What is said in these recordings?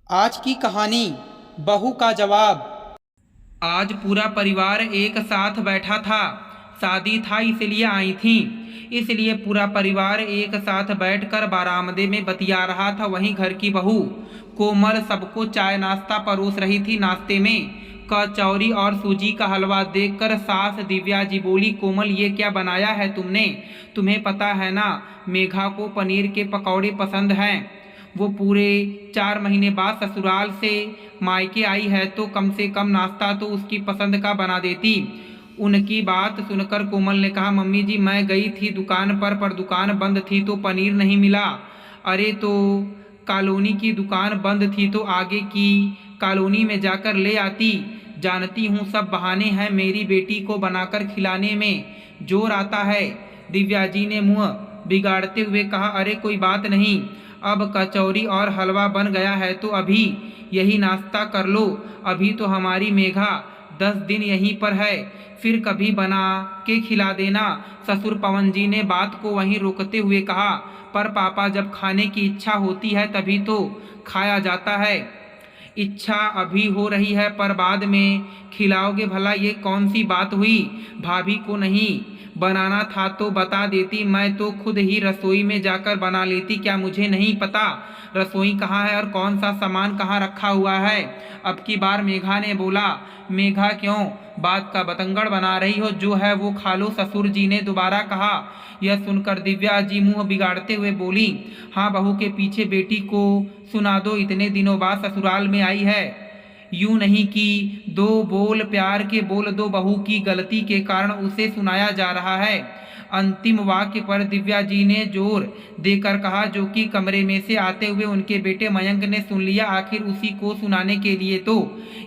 आज की कहानी बहू का जवाब। आज पूरा परिवार एक साथ बैठा था। शादी था इसलिए आई थी। इसलिए पूरा परिवार एक साथ बैठकर बरामदे में बतिया रहा था। वहीं घर की बहू कोमल सबको चाय नाश्ता परोस रही थी। नाश्ते में कचौरी और सूजी का हलवा देखकर सास दिव्या जी बोली, कोमल ये क्या बनाया है तुमने? तुम्हें पता है ना, मेघा को पनीर के पकौड़े पसंद हैं। वो पूरे 4 महीने बाद ससुराल से मायके आई है तो कम से कम नाश्ता तो उसकी पसंद का बना देती। उनकी बात सुनकर कोमल ने कहा, मम्मी जी मैं गई थी दुकान पर दुकान बंद थी तो पनीर नहीं मिला। अरे तो कॉलोनी की दुकान बंद थी तो आगे की कॉलोनी में जाकर ले आती। जानती हूँ सब बहाने हैं, मेरी बेटी को बनाकर खिलाने में जोर आता है। दिव्या जी ने मुँह बिगाड़ते हुए कहा, अरे कोई बात नहीं, अब कचौरी और हलवा बन गया है तो अभी यही नाश्ता कर लो। अभी तो हमारी मेघा 10 दिन यहीं पर है, फिर कभी बना के खिला देना। ससुर पवन जी ने बात को वहीं रोकते हुए कहा, पर पापा जब खाने की इच्छा होती है तभी तो खाया जाता है। इच्छा अभी हो रही है पर बाद में खिलाओगे भला, ये कौन सी बात हुई? भाभी को नहीं बनाना था तो बता देती, मैं तो खुद ही रसोई में जाकर बना लेती। क्या मुझे नहीं पता रसोई कहाँ है और कौन सा सामान कहाँ रखा हुआ है? अब की बार मेघा ने बोला। मेघा क्यों बात का बतंगड़ बना रही हो, जो है वो खा लो, ससुर जी ने दोबारा कहा। यह सुनकर दिव्या जी मुंह बिगाड़ते हुए बोली, हाँ बहू के पीछे बेटी को सुना दो, इतने दिनों बाद ससुराल में आई है। यूं नहीं कि दो बोल प्यार के बोल दो, बहू की गलती के कारण उसे सुनाया जा रहा है। अंतिम वाक्य पर दिव्या जी ने जोर देकर कहा, जो कि कमरे में से आते हुए उनके बेटे मयंक ने सुन लिया। आखिर उसी को सुनाने के लिए तो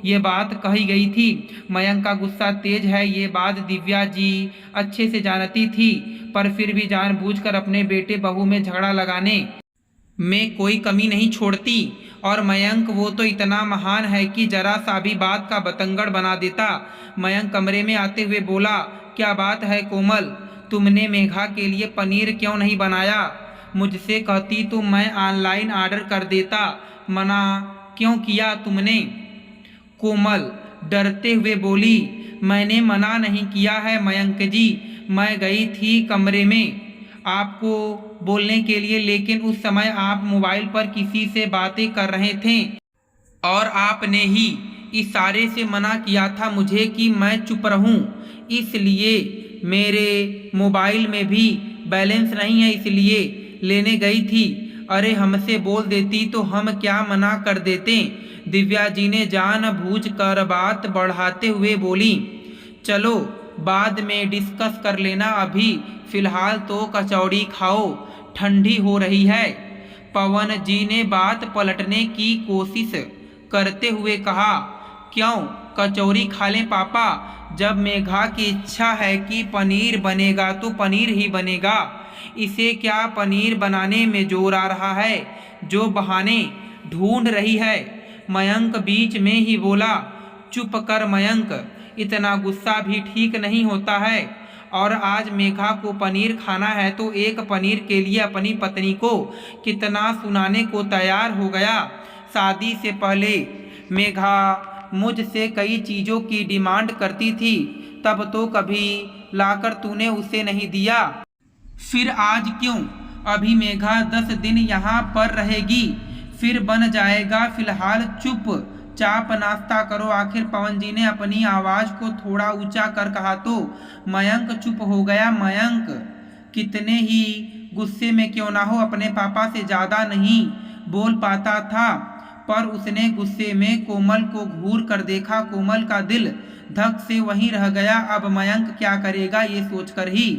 ये बात कही गई थी। मयंक का गुस्सा तेज है, ये बात दिव्या जी अच्छे से जानती थी, पर फिर भी जानबूझकर अपने बेटे बहू में झगड़ा लगाने में कोई कमी नहीं छोड़ती। और मयंक वो तो इतना महान है कि जरा सा भी बात का बतंगड़ बना देता। मयंक कमरे में आते हुए बोला, क्या बात है कोमल, तुमने मेघा के लिए पनीर क्यों नहीं बनाया? मुझसे कहती तो मैं ऑनलाइन ऑर्डर कर देता, मना क्यों किया तुमने? कोमल डरते हुए बोली, मैंने मना नहीं किया है मयंक जी, मैं गई थी कमरे में आपको बोलने के लिए, लेकिन उस समय आप मोबाइल पर किसी से बातें कर रहे थे और आपने ही इशारे से मना किया था मुझे कि मैं चुप रहूं। इसलिए मेरे मोबाइल में भी बैलेंस नहीं है, इसलिए लेने गई थी। अरे हमसे बोल देती तो हम क्या मना कर देते? दिव्या जी ने जानबूझकर बात बढ़ाते हुए बोली, चलो बाद में डिस्कस कर लेना, अभी फिलहाल तो कचौड़ी खाओ, ठंडी हो रही है। पवन जी ने बात पलटने की कोशिश करते हुए कहा, क्यों कचौरी खा लें पापा, जब मेघा की इच्छा है कि पनीर बनेगा तो पनीर ही बनेगा। इसे क्या पनीर बनाने में जोर आ रहा है, जो बहाने ढूंढ रही है? मयंक बीच में ही बोला, चुप कर मयंक, इतना गुस्सा भी ठीक नहीं होता है। और आज मेघा को पनीर खाना है तो एक पनीर के लिए अपनी पत्नी को कितना सुनाने को तैयार हो गया। शादी से पहले मेघा मुझसे कई चीज़ों की डिमांड करती थी, तब तो कभी लाकर तूने उसे नहीं दिया, फिर आज क्यों? अभी मेघा 10 दिन यहाँ पर रहेगी, फिर बन जाएगा। फिलहाल चुप चाप नाश्ता करो। आखिर पवन जी ने अपनी आवाज़ को थोड़ा ऊंचा कर कहा तो मयंक चुप हो गया। मयंक कितने ही गुस्से में क्यों ना हो, अपने पापा से ज़्यादा नहीं बोल पाता था, पर उसने गुस्से में कोमल को घूर कर देखा। कोमल का दिल धक से वहीं रह गया। अब मयंक क्या करेगा ये सोचकर ही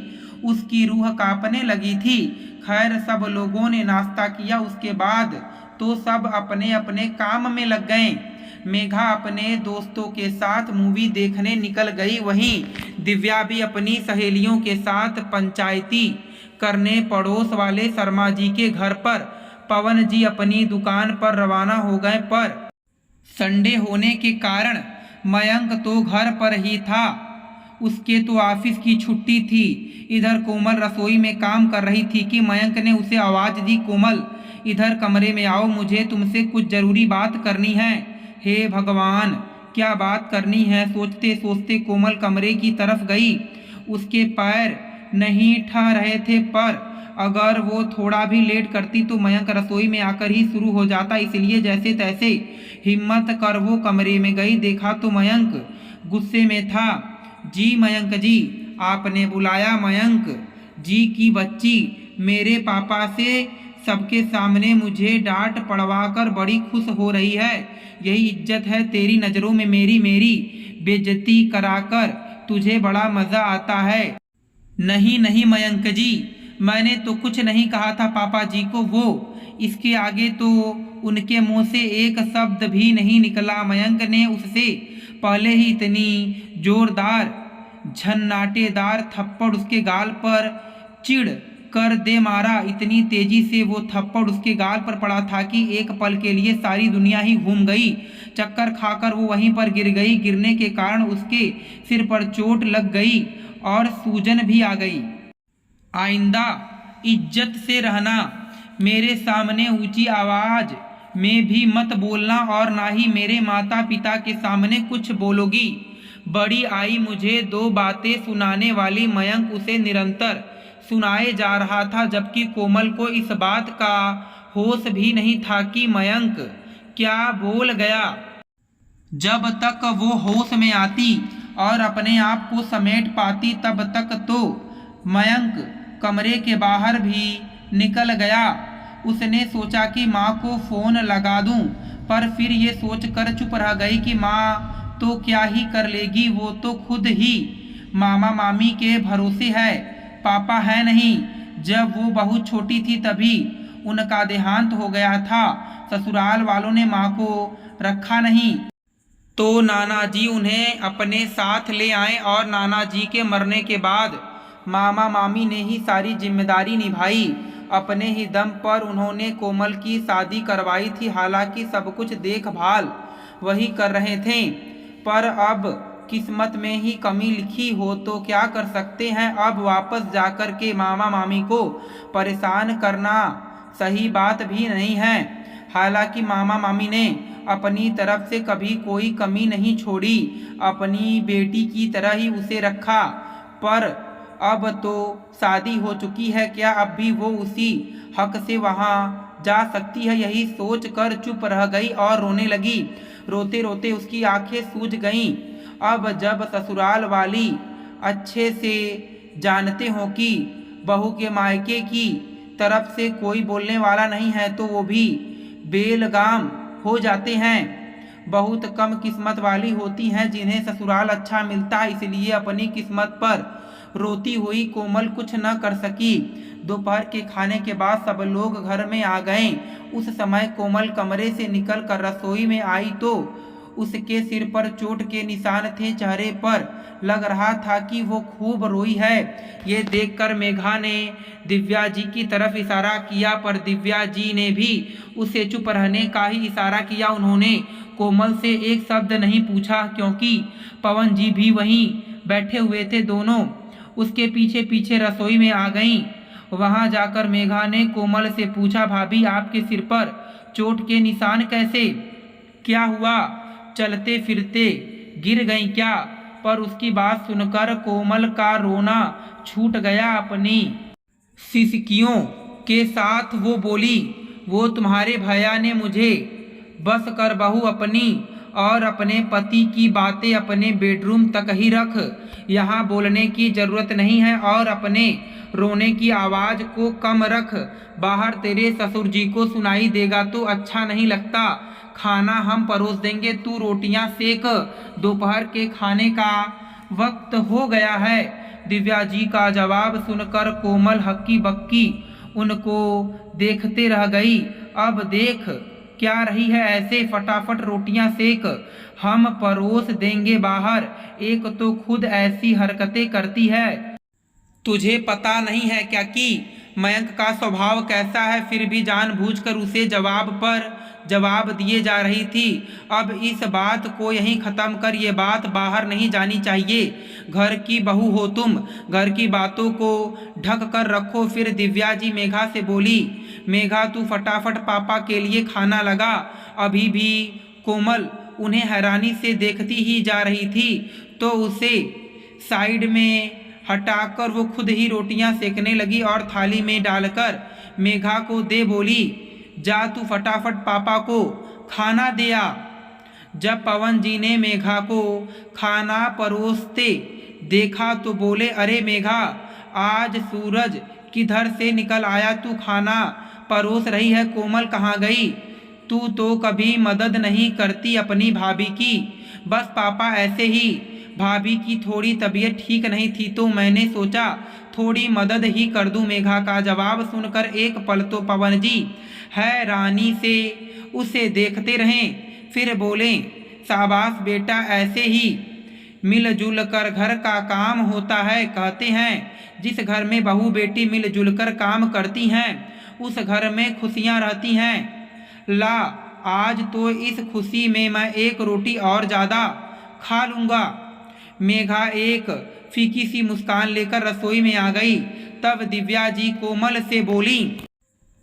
उसकी रूह कांपने लगी थी। खैर सब लोगों ने नाश्ता किया, उसके बाद तो सब अपने अपने काम में लग गए। मेघा अपने दोस्तों के साथ मूवी देखने निकल गई, वहीं दिव्या भी अपनी सहेलियों के साथ पंचायती करने पड़ोस वाले शर्मा जी के घर पर। पवन जी अपनी दुकान पर रवाना हो गए, पर संडे होने के कारण मयंक तो घर पर ही था, उसके तो ऑफिस की छुट्टी थी। इधर कोमल रसोई में काम कर रही थी कि मयंक ने उसे आवाज़ दी, कोमल इधर कमरे में आओ, मुझे तुमसे कुछ जरूरी बात करनी है। हे भगवान, क्या बात करनी है? सोचते सोचते कोमल कमरे की तरफ गई। उसके पैर नहीं ठह रहे थे, पर अगर वो थोड़ा भी लेट करती तो मयंक रसोई में आकर ही शुरू हो जाता, इसलिए जैसे तैसे हिम्मत कर वो कमरे में गई। देखा तो मयंक गुस्से में था। जी मयंक जी, आपने बुलाया? मयंक जी की बच्ची मेरे पापा से सबके सामने मुझे डांट पड़वाकर बड़ी खुश हो रही है। यही इज्जत है तेरी नज़रों में? मेरी बेइज्जती कराकर तुझे बड़ा मज़ा आता है? नहीं नहीं मयंक जी, मैंने तो कुछ नहीं कहा था पापा जी को। वो इसके आगे तो उनके मुंह से एक शब्द भी नहीं निकला। मयंक ने उससे पहले ही इतनी जोरदार झन्नाटेदार थप्पड़ उसके गाल पर चिढ़ कर दे मारा। इतनी तेजी से वो थप्पड़ उसके गाल पर पड़ा था कि एक पल के लिए सारी दुनिया ही घूम गई। चक्कर खाकर वो वहीं पर गिर गई। गिरने के कारण उसके सिर पर चोट लग गई और सूजन भी आ गई। आइंदा इज्जत से रहना, मेरे सामने ऊंची आवाज में भी मत बोलना, और ना ही मेरे माता पिता के सामने कुछ बोलोगी। बड़ी आई मुझे दो बातें सुनाने वाली। मयंक उसे निरंतर सुनाए जा रहा था, जबकि कोमल को इस बात का होश भी नहीं था कि मयंक क्या बोल गया। जब तक वो होश में आती और अपने आप को समेट पाती, तब तक तो मयंक कमरे के बाहर भी निकल गया। उसने सोचा कि माँ को फ़ोन लगा दूं, पर फिर ये सोचकर चुप रह गई कि माँ तो क्या ही कर लेगी, वो तो खुद ही मामा मामी के भरोसे है, पापा है नहीं। जब वो बहुत छोटी थी तभी उनका देहांत हो गया था। ससुराल वालों ने माँ को रखा नहीं, तो नाना जी उन्हें अपने साथ ले आए, और नाना जी के मरने के बाद मामा मामी ने ही सारी जिम्मेदारी निभाई। अपने ही दम पर उन्होंने कोमल की शादी करवाई थी। हालांकि सब कुछ देखभाल वही कर रहे थे, पर अब किस्मत में ही कमी लिखी हो तो क्या कर सकते हैं। अब वापस जाकर के मामा मामी को परेशान करना सही बात भी नहीं है। हालांकि मामा मामी ने अपनी तरफ से कभी कोई कमी नहीं छोड़ी, अपनी बेटी की तरह ही उसे रखा। पर अब तो शादी हो चुकी है, क्या अब भी वो उसी हक से वहाँ जा सकती है? यही सोच कर चुप रह गई और रोने लगी। रोते रोते उसकी आंखें सूज गईं। अब जब ससुराल वाली अच्छे से जानते हो कि बहू के मायके की तरफ से कोई बोलने वाला नहीं है, तो वो भी बेलगाम हो जाते हैं। बहुत कम किस्मत वाली होती हैं जिन्हें ससुराल अच्छा मिलता है। इसलिए अपनी किस्मत पर रोती हुई कोमल कुछ न कर सकी। दोपहर के खाने के बाद सब लोग घर में आ गए। उस समय कोमल कमरे से निकल कर रसोई में आई तो उसके सिर पर चोट के निशान थे। चेहरे पर लग रहा था कि वो खूब रोई है। ये देखकर मेघा ने दिव्या जी की तरफ इशारा किया, पर दिव्या जी ने भी उसे चुप रहने का ही इशारा किया। उन्होंने कोमल से एक शब्द नहीं पूछा, क्योंकि पवन जी भी वहीं बैठे हुए थे। दोनों उसके पीछे पीछे रसोई में आ गईं। वहां जाकर मेघा ने कोमल से पूछा, भाभी आपके सिर पर चोट के निशान कैसे? क्या हुआ? चलते फिरते गिर गई क्या? पर उसकी बात सुनकर कोमल का रोना छूट गया। अपनी सिसकियों के साथ वो बोली, वो तुम्हारे भैया ने मुझे बस कर बहू अपनी और अपने पति की बातें अपने बेडरूम तक ही रख, यहाँ बोलने की ज़रूरत नहीं है, और अपने रोने की आवाज़ को कम रख, बाहर तेरे ससुर जी को सुनाई देगा तो अच्छा नहीं लगता। खाना हम परोस देंगे, तू रोटियां सेक, दोपहर के खाने का वक्त हो गया है। दिव्या जी का जवाब सुनकर कोमल हक्की बक्की उनको देखते रह गई। अब देख क्या रही है ऐसे, फटाफट रोटियां सेक, हम परोस देंगे बाहर। एक तो खुद ऐसी हरकतें करती है, तुझे पता नहीं है क्या कि मयंक का स्वभाव कैसा है? फिर भी जानबूझकर उसे जवाब पर जवाब दिए जा रही थी। अब इस बात को यहीं ख़त्म कर, ये बात बाहर नहीं जानी चाहिए। घर की बहू हो तुम, घर की बातों को ढक कर रखो। फिर दिव्या जी मेघा से बोली, मेघा तू फटाफट पापा के लिए खाना लगा। अभी भी कोमल उन्हें हैरानी से देखती ही जा रही थी तो उसे साइड में हटाकर वो खुद ही रोटियां सेकने लगी और थाली में डालकर मेघा को दे बोली, जा तू फटाफट पापा को खाना दे आ। जब पवन जी ने मेघा को खाना परोसते देखा तो बोले, अरे मेघा, आज सूरज किधर से निकल आया, तू खाना परोस रही है, कोमल कहाँ गई? तू तो कभी मदद नहीं करती अपनी भाभी की। बस पापा ऐसे ही, भाभी की थोड़ी तबीयत ठीक नहीं थी तो मैंने सोचा थोड़ी मदद ही कर दूं। मेघा का जवाब सुनकर एक पल तो पवन जी हैरानी से उसे देखते रहें, फिर बोले, शाबाश बेटा, ऐसे ही मिलजुल कर घर का काम होता है। कहते हैं जिस घर में बहू बेटी मिलजुल कर काम करती हैं उस घर में खुशियां रहती हैं। ला, आज तो इस खुशी में मैं एक रोटी और ज़्यादा खा लूँगा। मेघा एक फीकी सी मुस्कान लेकर रसोई में आ गई। तब दिव्या जी कोमल से बोली,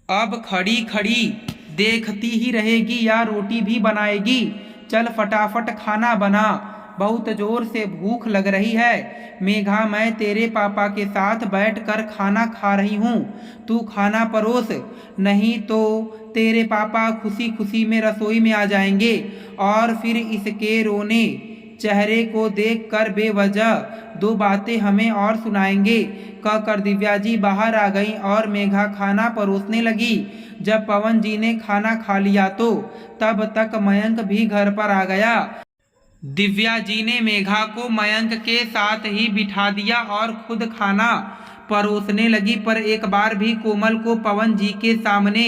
अब खड़ी खड़ी देखती ही रहेगी या रोटी भी बनाएगी? चल फटाफट खाना बना, बहुत जोर से भूख लग रही है। मेघा, मैं तेरे पापा के साथ बैठकर खाना खा रही हूँ, तू खाना परोस, नहीं तो तेरे पापा खुशी खुशी में रसोई में आ जाएंगे और फिर इसके रोने चेहरे को देखकर बेवजह दो बातें हमें और सुनाएंगे। कहकर दिव्या जी बाहर आ गईं और मेघा खाना परोसने लगी। जब पवन जी ने खाना खा लिया तो तब तक मयंक भी घर पर आ गया। दिव्या जी ने मेघा को मयंक के साथ ही बिठा दिया और खुद खाना परोसने लगी, पर एक बार भी कोमल को पवन जी के सामने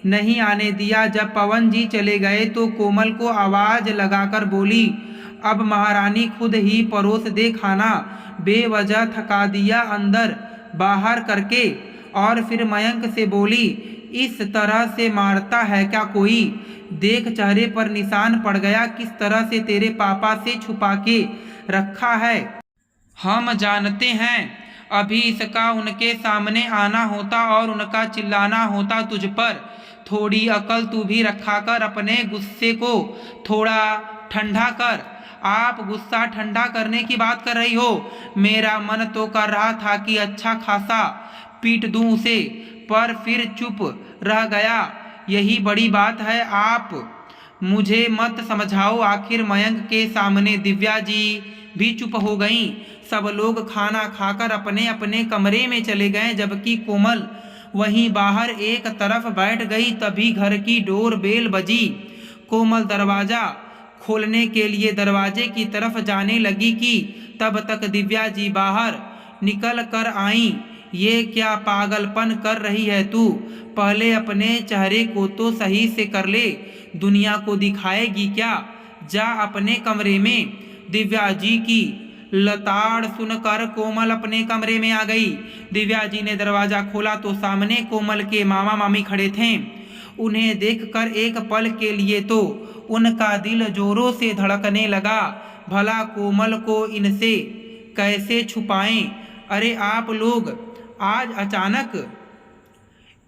नहीं आने दिया। जब पवन जी चले गए तो कोमल को आवाज लगाकर बोली, अब महारानी खुद ही परोस दे खाना, बेवजह थका दिया अंदर बाहर करके। और फिर मयंक से बोली, इस तरह से मारता है क्या कोई? देख चेहरे पर निशान पड़ गया, किस तरह से तेरे पापा से छुपा के रखा है। हम जानते हैं अभी इसका उनके सामने आना होता और उनका चिल्लाना होता तुझ पर। थोड़ी अकल तू भी रखा कर, अपने गुस्से को थोड़ा ठंडा कर। आप गुस्सा ठंडा करने की बात कर रही हो? मेरा मन तो कर रहा था कि अच्छा खासा पीट दूं उसे, पर फिर चुप रह गया, यही बड़ी बात है। आप मुझे मत समझाओ। आखिर मयंक के सामने दिव्या जी भी चुप हो गईं। सब लोग खाना खाकर अपने अपने कमरे में चले गए, जबकि कोमल वहीं बाहर एक तरफ बैठ गई। तभी घर की डोर बेल बजी। कोमल दरवाजा खोलने के लिए दरवाजे की तरफ जाने लगी कि तब तक दिव्या जी बाहर निकल कर आईं। ये क्या पागलपन कर रही है तू? पहले अपने चेहरे को तो सही से कर ले, दुनिया को दिखाएगी क्या? जा अपने कमरे में। दिव्या जी की लताड़ सुनकर कोमल अपने कमरे में आ गई। दिव्या जी ने दरवाजा खोला तो सामने कोमल के मामा मामी खड़े थे। उन्हें देखकर एक पल के लिए तो उनका दिल जोरों से धड़कने लगा। भला कोमल को इनसे कैसे छुपाएं? अरे आप लोग आज अचानक?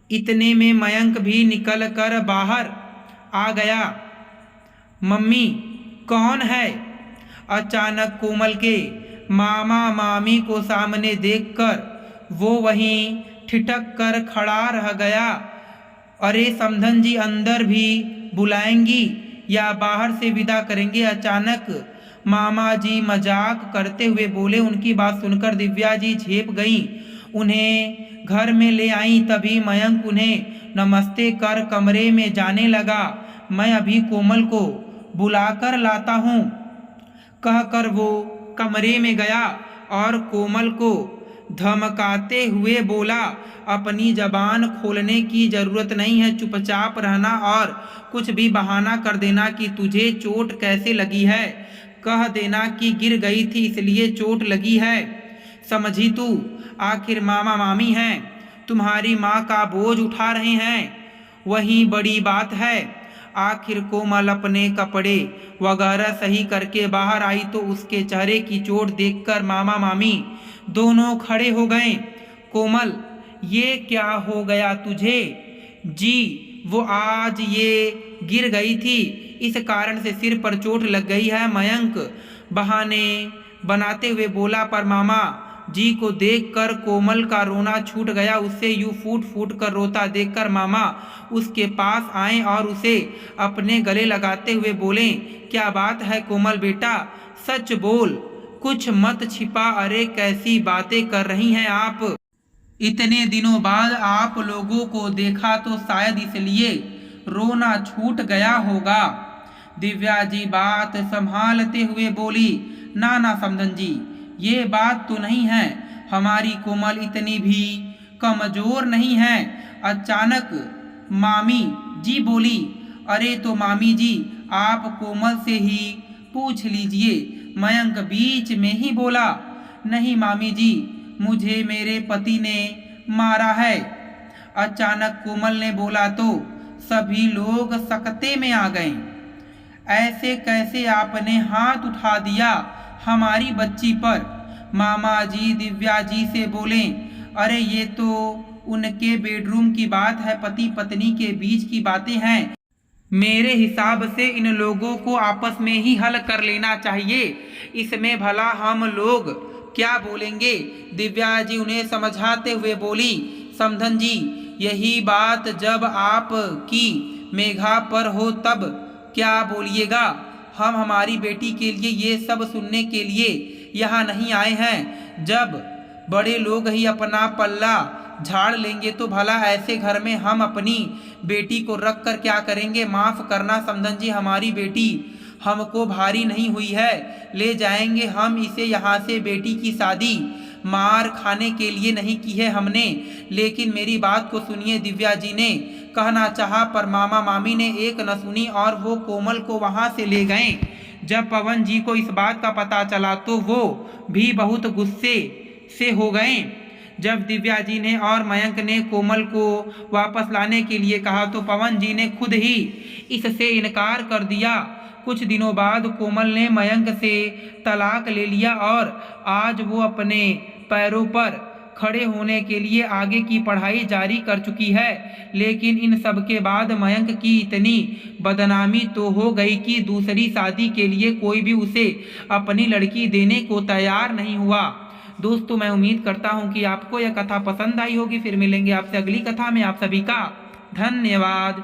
इतने में मयंक भी निकल कर बाहर आ गया। मम्मी कौन है? अचानक कोमल के मामा मामी को सामने देखकर वो वहीं ठिठक कर खड़ा रह गया। अरे समधन जी अंदर भी बुलाएंगी या बाहर से विदा करेंगे? अचानक मामा जी मजाक करते हुए बोले। उनकी बात सुनकर दिव्या जी झेप गईं। उन्हें घर में ले आई। तभी मयंक उन्हें नमस्ते कर कमरे में जाने लगा। मैं अभी कोमल को बुलाकर लाता हूँ, कहकर वो कमरे में गया और कोमल को धमकाते हुए बोला, अपनी जबान खोलने की ज़रूरत नहीं है, चुपचाप रहना और कुछ भी बहाना कर देना कि तुझे चोट कैसे लगी है। कह देना कि गिर गई थी इसलिए चोट लगी है, समझी तू? आखिर मामा मामी हैं, तुम्हारी माँ का बोझ उठा रहे हैं, वही बड़ी बात है। आखिर कोमल अपने कपड़े वगैरह सही करके बाहर आई तो उसके चेहरे की चोट देखकर मामा मामी दोनों खड़े हो गए। कोमल, ये क्या हो गया तुझे? जी वो आज ये गिर गई थी, इस कारण से सिर पर चोट लग गई है। मयंक बहाने बनाते हुए बोला, पर मामा जी को देखकर कोमल का रोना छूट गया। उससे यूं फूट फूट कर रोता देखकर मामा उसके पास आए और उसे अपने गले लगाते हुए बोले, क्या बात है कोमल बेटा, सच बोल, कुछ मत छिपा। अरे कैसी बातें कर रही हैं आप, इतने दिनों बाद आप लोगों को देखा तो शायद इसलिए रोना छूट गया होगा। दिव्या जी बात संभालते हुए बोली, ना ना समधन जी, ये बात तो नहीं है, हमारी कोमल इतनी भी कमजोर नहीं है। अचानक मामी जी बोली, अरे तो मामी जी आप कोमल से ही पूछ लीजिए। मयंक बीच में ही बोला, नहीं मामी जी, मुझे मेरे पति ने मारा है। अचानक कोमल ने बोला तो सभी लोग सकते में आ गए। ऐसे कैसे आपने हाथ उठा दिया हमारी बच्ची पर? मामा जी दिव्या जी से बोले, अरे ये तो उनके बेडरूम की बात है, पति पत्नी के बीच की बातें हैं। मेरे हिसाब से इन लोगों को आपस में ही हल कर लेना चाहिए, इसमें भला हम लोग क्या बोलेंगे। दिव्या जी उन्हें समझाते हुए बोली, समधन जी यही बात जब आप की मेघा पर हो तब क्या बोलिएगा। हम हमारी बेटी के लिए ये सब सुनने के लिए यहाँ नहीं आए हैं। जब बड़े लोग ही अपना पल्ला झाड़ लेंगे तो भला ऐसे घर में हम अपनी बेटी को रख कर क्या करेंगे। माफ़ करना समधन जी, हमारी बेटी हमको भारी नहीं हुई है, ले जाएंगे हम इसे यहाँ से। बेटी की शादी मार खाने के लिए नहीं की है हमने। लेकिन मेरी बात को सुनिए, दिव्या जी ने कहना चाहा पर मामा मामी ने एक न सुनी और वो कोमल को वहाँ से ले गए। जब पवन जी को इस बात का पता चला तो वो भी बहुत गुस्से से हो गए। जब दिव्या जी ने और मयंक ने कोमल को वापस लाने के लिए कहा तो पवन जी ने खुद ही इससे इनकार कर दिया। कुछ दिनों बाद कोमल ने मयंक से तलाक ले लिया और आज वो अपने पैरों पर खड़े होने के लिए आगे की पढ़ाई जारी कर चुकी है। लेकिन इन सब के बाद मयंक की इतनी बदनामी तो हो गई कि दूसरी शादी के लिए कोई भी उसे अपनी लड़की देने को तैयार नहीं हुआ। दोस्तों मैं उम्मीद करता हूँ कि आपको यह कथा पसंद आई होगी। फिर मिलेंगे आपसे अगली कथा में। आप सभी का धन्यवाद।